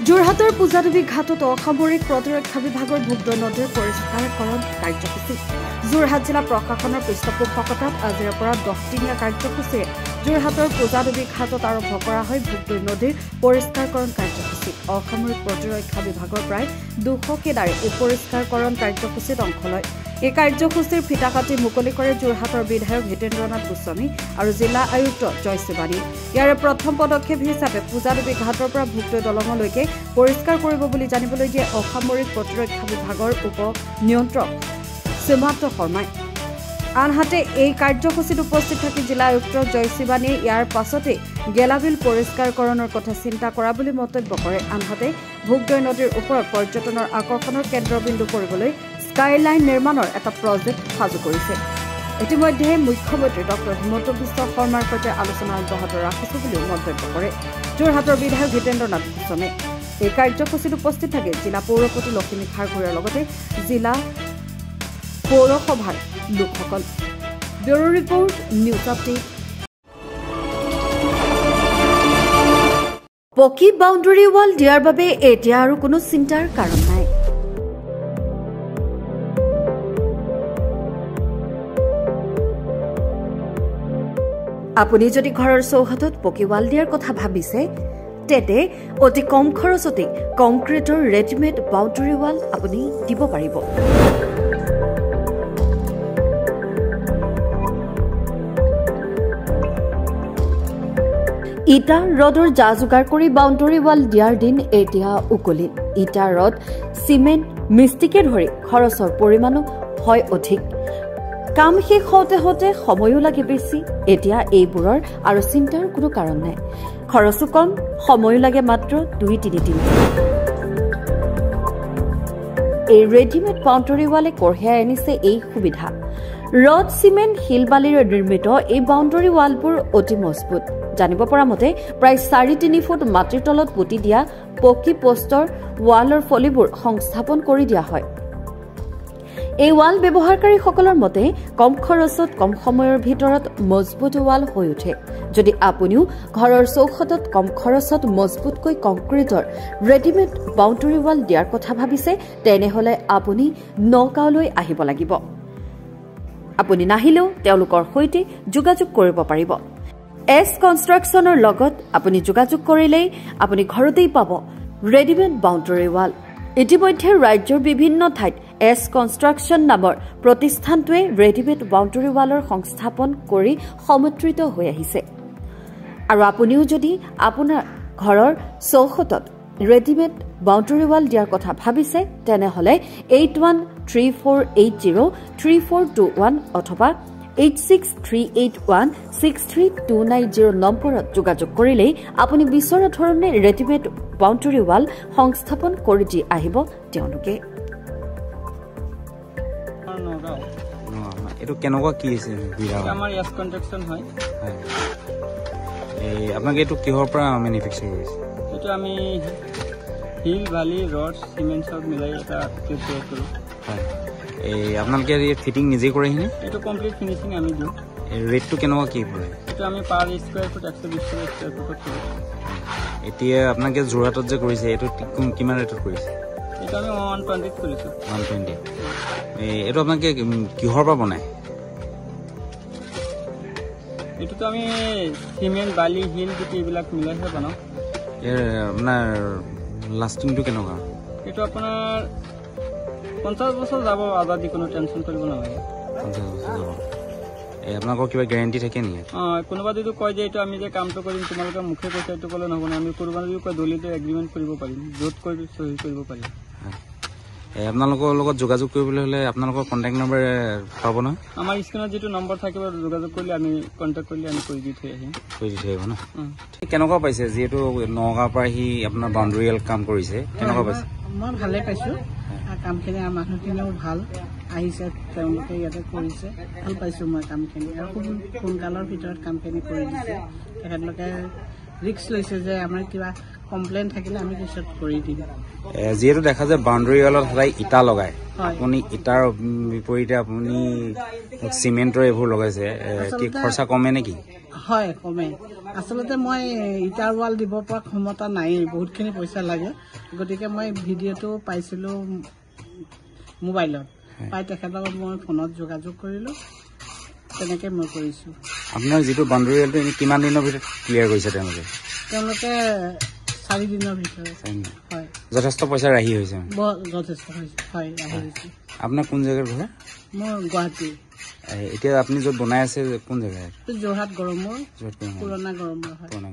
যোৰহাটৰ পূজাদেৱী ঘাটত অসামৰিক প্ৰতিৰক্ষা বিভাগৰ ভোগদৈ নদীৰ পৰিষ্কাৰকৰণ কাৰ্যসূচী যোৰহাট জিলা প্ৰশাসনৰ পৃষ্ঠপোষকতাত আজিৰ পৰা 10-দিনীয়া কাৰ্যসূচীৰে যোৰহাটৰ পূজাদেৱী ঘাটত আৰম্ভ কৰা হয় ভোগদৈ নদীৰ পৰিষ্কাৰকৰণ কাৰ্যসূচী অসামৰিক প্ৰতিৰক্ষা বিভাগৰ প্ৰায় 200 কেডাৰে এই পৰিষ্কাৰকৰণ কাৰ্যসূচীত অংশ লয় এই কাৰ্যসূচীৰ ফিতা কাটি মুকলি কৰে যোৰহাটৰ বিধায়ক হিতেন্দ্ৰনাথ গোস্বামী আৰু জিলা আয়ুক্ত জয়শ্ৰী বাণী ইয়াৰে প্ৰথম পদক্ষেপ হিচাপে পূজাদেৱী ঘাটৰ পৰা ভোগদৈ দলঙলৈকে পৰিষ্কাৰ কৰিব বুলি জানিবলৈ দিয়ে অসামৰিক প্ৰতিৰক্ষা বিভাগৰ উপ নিয়ন্ত্ৰক সীমান্ত শৰ্মাই আনহাতে এই কাৰ্যসূচীত উপস্থিত থাকি জিলা আয়ুক্ত জয়শ্ৰী বাণীয়ে ইয়াৰ পাছতে গেলাবিল পৰিষ্কাৰকৰণৰ কথা চিন্তা কৰা বুলি মন্তব্য কৰে আনহাতে ভোগদৈ নদীৰ ওপৰত পৰ্যটনৰ আকৰ্ষণৰ কেন্দ্ৰবিন্দু কৰিবলৈ স্কাইলাইন নিৰ্মাণৰ এটা প্ৰজেক্ট সাজু কৰিছে ইতিমধ্যে মুখ্যমন্ত্ৰী ডক্টৰ হিমন্ত বিশ্ব শৰ্মাৰ সৈতে আলোচনা অব্যাহত ৰাখিছে বুলিও মন্তব্য কৰে যোৰহাটৰ বিধায়ক হিতেন্দ্ৰনাথ গোস্বামী এই কাৰ্যসূচীত উপস্থিত থাকে জিলা পৌৰপতি লক্ষ্মী খাৰঘূৰাৰ লগতে জিলা পৌৰসভাৰ লোকসকল ব্যুৰো ৰিপৰ্ট নিউজ আপডেট পকি বাউণ্ডাৰী ৱাল দিয়াৰ বাবে এতিয়া আৰু কোনো চিন্তাৰ কাৰণ নাই আপুনি যদি ঘৰৰ চৌহদত পকি ৱাল দিয়াৰ কথা ভাবিছে তেতে অতি কম খৰচতে কংক্ৰিটৰ ৰেডিমেড বাউণ্ডাৰী ৱাল আপুনি দিব পাৰিব ইটা ৰডৰ যা যোগাৰ কৰি বাউণ্ডাৰী ৱাল দিয়াৰ দিন এতিয়া উকলিল ইটা ৰড সিমেণ্ট মিষ্টিকে ধৰি খৰচৰ পৰিমাণো হয় অধিক কাম শেষ হওঁতে হওঁতে সময়ো লাগে বেছি এতিয়া এইবোৰৰ আৰু চিন্তাৰ কোনো কাৰণ নাই খৰচো কম সময়ো লাগে মাত্ৰ 2-3 দিন এই ৰেডিমেড বাউণ্ডাৰী ৱালে কঢ়িয়াই আনিছে এই সুবিধা ৰড সিমেণ্ট শিল বালিৰে নিৰ্মিত এই বাউণ্ডাৰী ৱালবোৰ অতি মজবুত জানিব পৰা মতে প্ৰায় 4-3 ফুট মাটিৰ তলত পুতি দিয়া পকি পোষ্টৰ ৱালৰ ফলিবোৰ সংস্থাপন কৰি দিয়া হয় এই ৱাল ব্যৱহাৰকাৰীসকলৰ মতে কম খৰচত কম সময়ৰ ভিতৰত মজবুত ৱাল হৈ উঠে যদি আপুনিও ঘৰৰ চৌহদত কম খৰচত মজবুতকৈ কংক্ৰিটৰ ৰেডিমেড বাউণ্ডাৰী ৱাল দিয়াৰ কথা ভাবিছে তেনেহলে আপুনি নগাঁৱলৈ আহিব লাগিব আপুনি নাহিলেও তেওঁলোকৰ সৈতে যোগাযোগ কৰিব পাৰিব এছ কনষ্ট্ৰাকশ্যনৰ লগত আপুনি যোগাযোগ কৰিলেই আপুনি ঘৰতেই পাব ৰেডিমেড বাউণ্ডাৰী ৱাল ইতিমধ্যে ৰাজ্যৰ বিভিন্ন ঠাইত এছ কনষ্ট্ৰাকশ্যন নামৰ প্ৰতিষ্ঠানটোৱে ৰেডিমেড বাউণ্ডাৰী ৱালৰ সংস্থাপন কৰি সমৰ্থিত হৈ আহিছে আৰু আপুনিও যদি আপোনাৰ ঘৰৰ চৌহদত ৰেডিমেড বাউণ্ডাৰী ৱাল দিয়াৰ কথা ভাবিছে তেনেহলে 8134803421 অথবা 8638163290 নম্বৰত যোগাযোগ কৰিলেই আপুনি বিচৰা ধৰণে ৰেডিমেড বাউণ্ডাৰী ৱাল সংস্থাপন কৰি দি আহিব তেওঁলোকে এটো কেনেকুৱা কি আছে আমাৰ ইয়াত কনস্ট্ৰাকচন হয় এই আপোনাক এটো কিহৰ পৰা ম্যানুফ্যাকচাৰ কৰিছে এটো আমি হিল বালি ৰড সিমেন্ট সব মিলাই এটা তৈয়াৰ কৰো হয় এই আপোনালোকে এই ফিটিং নিজে কৰে হিনে এটো কমপ্লিট ফিনিশিং আমি দিও এই ৰেটটো কেনেকুৱা কি পৰে এটো আমি পাৰ স্কয়াৰ ফুট 120 স্কয়াৰ ফুটত কৰো এতিয়া আপোনালোকে যোৰহাটত যে কৰিছে এটো কিমান ৰেটত কৰিছে এটো আমি 120 কৰিছো 120 এটো আপোনালোকে কিহৰ পৰা বনায় এটো তো আমি সিমেন্ট বালি হিল গুটি এইবিলাক মিলাইহে বনাও আপোনাৰ লাষ্টিংটো কেনেকুৱা এটো আপোনাৰ 50 বছৰ যাব আজাদি কোনো টেনচন কৰিব নালাগে 50 বছৰ যাব আপোনালোকৰ কিবা গ্যাৰান্টি থাকে নেকি কোনোবা যদি কয় যে এইটো আমি যে কামটো কৰিম তোমালোকে মুখে কৈছে এইটো ক'লে নহব না আমি কোনোবা যদি কয় দলিত এগ্ৰিমেন্ট কৰিব পাৰিম য'ত কৈ সহি কৰিব পাৰিম আপোনালোকৰ লগত যোগাযোগ কৰিবলৈ হলে আপোনালোকৰ কন্টাক্ট নম্বৰ পাব না আমাৰ স্ক্ৰিনত যেটো নম্বৰ থাকিব যোগাযোগ কৰিলে আমি কন্টাক্ট কৰিলে আমি কৰি দি থৈ আহিম না কেনেকুৱা পাইছে যেটো নগাঁৱৰ পৰা হি আপোনাৰ বাউণ্ডাৰীয়াল কাম কৰিছে কেনেকুৱা পাইছে মই ভালে পাইছো কামখিনি মানুহখিনিও ভাল আহিছে তেওঁলোকে ইয়াতে কৰিছে ভাল পাইছো মই কামখিনি আৰু খুব সোনকালৰ ভিতৰত কামখিনি কৰি দিছে তেখেতলোকে ৰিস্ক লৈছে যে আমাৰ কিবা কমপ্লেইন থাকিলে আমি পিছত কৰি দিম। যিহেতু দেখা যায় বাউণ্ডেৰী ৱালত সদায় ইটা লগায়, হয়। আপুনি ইটাৰ বিপৰীতে আপুনি চিমেণ্টৰ এইবোৰ লগাইছে, কি খৰচা কমে নেকি? হয়, কমে। আচলতে মই ইটাৰ ৱাল দিব পৰা ক্ষমতা নাই, বহুতখিনি পইচা লাগে। গতিকে মই ভিডিঅ'টো পাইছিলোঁ মোবাইলত, পাই তেখেতৰ মই ফোনত যোগাযোগ কৰিলোঁ, তেনেকৈ মই কৰিছোঁ। আপোনাৰ যিটো বাউণ্ডেৰী ৱালটো এনে কিমান দিনৰ ভিতৰত ক্লিয়াৰ কৰিছে তেওঁলোকে? 4 দিনৰ ভিতৰত। হয়, যথেষ্ট পইচা ৰাহি হৈছে। যথেষ্ট হৈছে। হয়, ৰাহি হৈছে। আপোনাৰ কোন জেগাৰ ঘৰ? মোৰ গুৱাহাটী। এতিয়া আপুনি য'ত বনাই আছে কোন জেগাত? যোৰহাট গড়মূৰ, য'ত পুৰণা গড়মূৰ। হয়। পুৰণা